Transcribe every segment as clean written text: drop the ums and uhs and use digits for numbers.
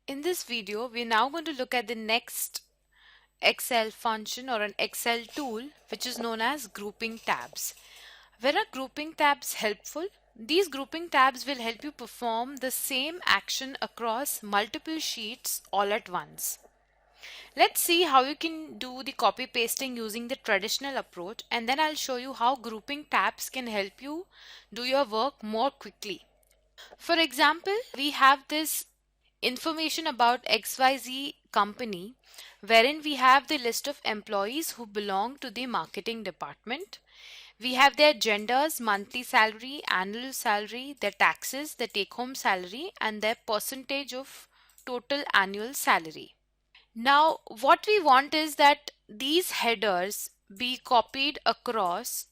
In this video, we're now going to look at the next Excel function or an Excel tool which is known as grouping tabs. Where are grouping tabs helpful? These grouping tabs will help you perform the same action across multiple sheets all at once. Let's see how you can do the copy pasting using the traditional approach, and then I'll show you how grouping tabs can help you do your work more quickly. For example, we have this information about XYZ company wherein we have the list of employees who belong to the marketing department. We have their genders, monthly salary, annual salary, their taxes, their take home salary, and their percentage of total annual salary. Now, what we want is that these headers be copied across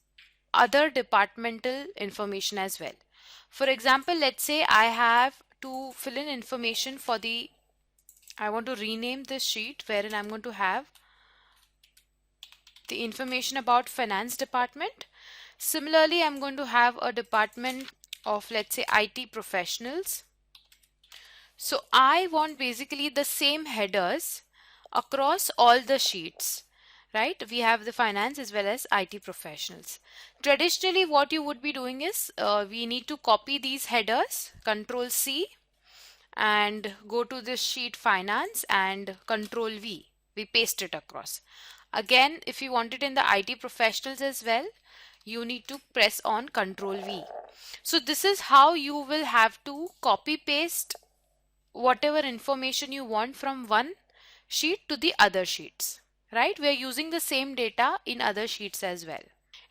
other departmental information as well. For example, let's say I have to fill in information for I want to rename this sheet wherein I'm going to have the information about finance department. Similarly, I'm going to have a department of, let's say, IT professionals. So I want basically the same headers across all the sheets, right? We have the finance as well as IT professionals. Traditionally, what you would be doing is we need to copy these headers, Control C, and go to this sheet finance and Control V. We paste it across. Again, if you want it in the IT professionals as well, you need to press on Control V. So this is how you will have to copy paste whatever information you want from one sheet to the other sheets, right? We are using the same data in other sheets as well.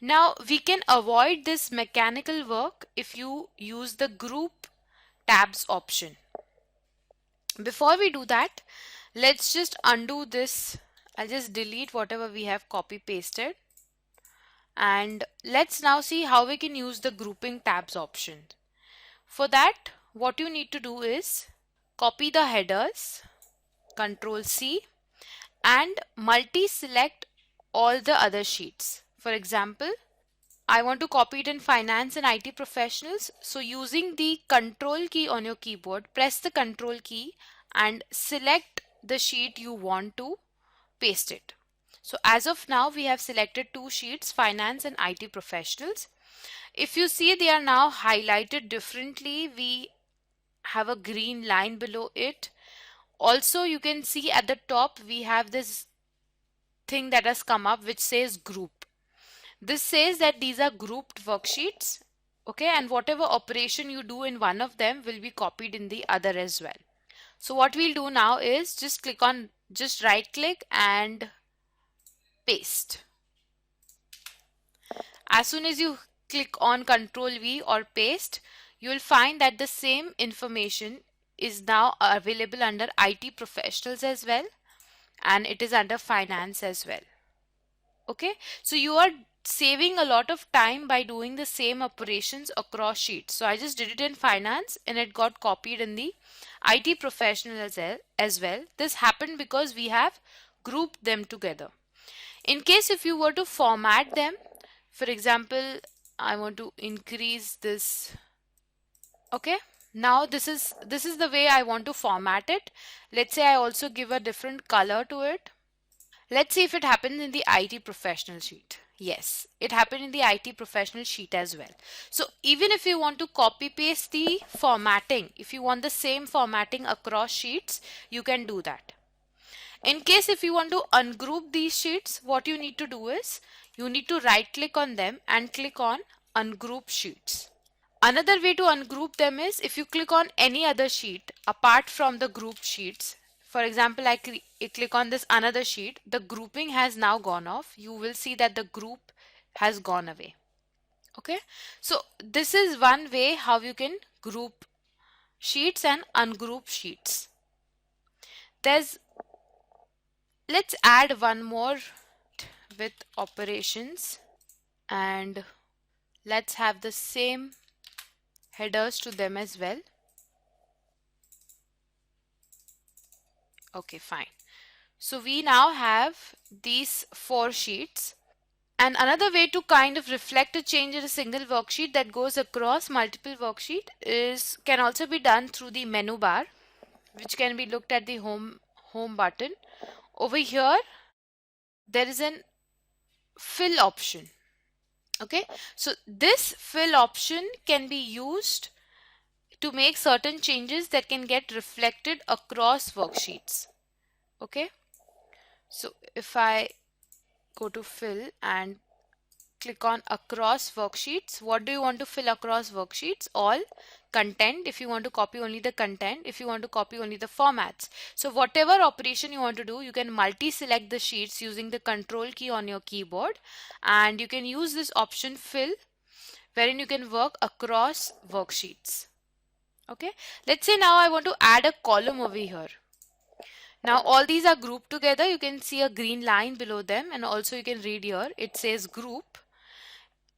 Now we can avoid this mechanical work if you use the group tabs option. Before we do that, let's just undo this. I'll just delete whatever we have copy pasted, and let's now see how we can use the grouping tabs option. For that, what you need to do is copy the headers, Control C, and multi-select all the other sheets. For example, I want to copy it in finance and IT professionals. So using the control key on your keyboard, press the control key and select the sheet you want to paste it. So as of now, we have selected two sheets, finance and IT professionals. If you see, they are now highlighted differently. We have a green line below it. Also, you can see at the top, we have this thing that has come up which says group. This says that these are grouped worksheets, okay, and whatever operation you do in one of them will be copied in the other as well. So what we'll do now is just right click and paste. As soon as you click on Control V or paste, you will find that the same information is now available under IT professionals as well, and it is under finance as well. Okay, so you are saving a lot of time by doing the same operations across sheets. So I just did it in finance and it got copied in the IT professional as well. This happened because we have grouped them together. In case if you were to format them, for example, I want to increase this. Okay, now this is the way I want to format it. Let's say I also give a different color to it. Let's see if it happens in the IT professional sheet. Yes, it happened in the IT professional sheet as well. So even if you want to copy paste the formatting, if you want the same formatting across sheets, you can do that. In case if you want to ungroup these sheets, what you need to do is you need to right click on them and click on ungroup sheets. Another way to ungroup them is if you click on any other sheet apart from the group sheets. For example, I click on this another sheet, the grouping has now gone off. You will see that the group has gone away. Okay, so this is one way how you can group sheets and ungroup sheets. Let's add one more with operations, and let's have the same headers to them as well. Okay, fine. So we now have these 4 sheets. And another way to kind of reflect a change in a single worksheet that goes across multiple worksheets can also be done through the menu bar. which can be looked at the home button. Over here there is an fill option. Okay, so this fill option can be used to make certain changes that can get reflected across worksheets. Okay, so if I go to fill and click on across worksheets, what do you want to fill across worksheets? All content. If you want to copy only the content, if you want to copy only the formats. So whatever operation you want to do, you can multi-select the sheets using the control key on your keyboard, and you can use this option fill, wherein you can work across worksheets. Okay, let's say now I want to add a column over here. Now all these are grouped together. You can see a green line below them, and also you can read here it says group.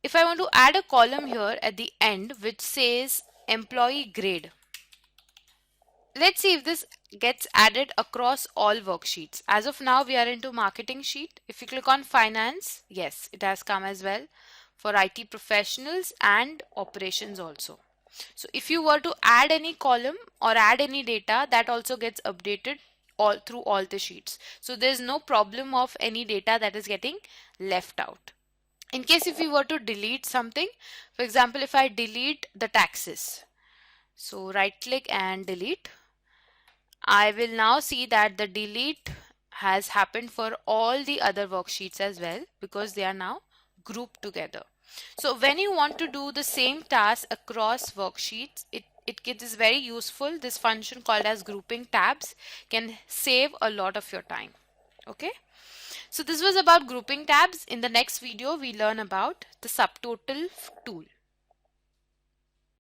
If I want to add a column here at the end which says employee grade, let's see if this gets added across all worksheets. As of now we are into marketing sheet. If you click on finance, yes, it has come as well for IT professionals and operations also. So if you were to add any column or add any data, that also gets updated all through all the sheets. So there's no problem of any data that is getting left out. In case if we were to delete something, for example, if I delete the taxes, so right click and delete, I will now see that the delete has happened for all the other worksheets as well, because they are now grouped together. So when you want to do the same task across worksheets, it is very useful. This function called as grouping tabs can save a lot of your time. Okay. So this was about grouping tabs. In the next video, we learn about the subtotal tool.